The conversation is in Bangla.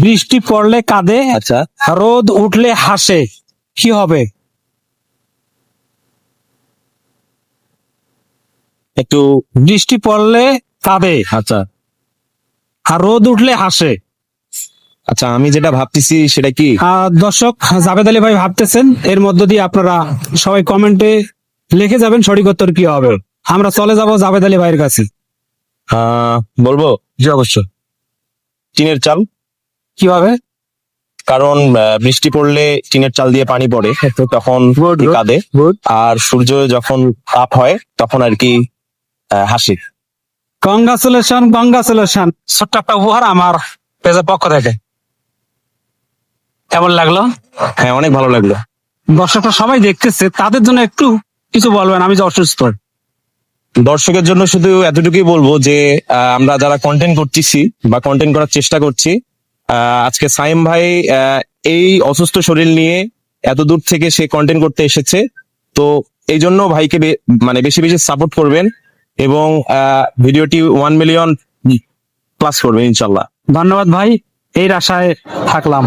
বৃষ্টি পড়লে কাঁদে, আচ্ছা, রোদ উঠলে হাসে, কি হবে? একটু। বৃষ্টি পড়লে কাঁদে আচ্ছা আর রোদ উঠলে হাসে। আচ্ছা, আমি যেটা ভাবতেছি সেটা কি? দর্শক, জাভেদ আলী ভাই ভাবতেছেন, এর মধ্য দিয়ে আপনারা সবাই কমেন্টে লিখে যাবেন সঠিক উত্তর কি হবে। আমরা চলে যাব জাভেদ আলী ভাইয়ের কাছে। বলবো জি অবশ্যই। টিনের চাল। কিভাবে? কারণ বৃষ্টি পড়লে টিনের চাল দিয়ে পানি পড়ে, তো তখন Good, good. কাঁদে। গুড। আর সূর্য যখন তাপ হয় তখন আর কি হাসি। Congratulation, congratulation. ছোট্ট একটা উপহার আমার পেজের পক্ষ থেকে। কেমন লাগলো? হ্যাঁ, অনেক ভালো লাগলো। দর্শকরা সবাই দেখতেছে, তাদের জন্য একটু কিছু বলবেন, আমি যে অসুস্থ। দর্শকের জন্য শুধু এতটুকুই বলবো যে আমরা যারা কন্টেন্ট করতেছি বা কন্টেন্ট করার চেষ্টা করছি, আজকে সাইম ভাই এই অসুস্থ শরীর নিয়ে এত দূর থেকে সে কন্টেন্ট করতে এসেছে। তো এই জন্য ভাইকে মানে বেশি বেশি সাপোর্ট করবেন এবং ভিডিওটি 1 মিলিয়ন প্লাস করবেন ইনশাল্লাহ। ধন্যবাদ ভাই, এই আশায় থাকলাম।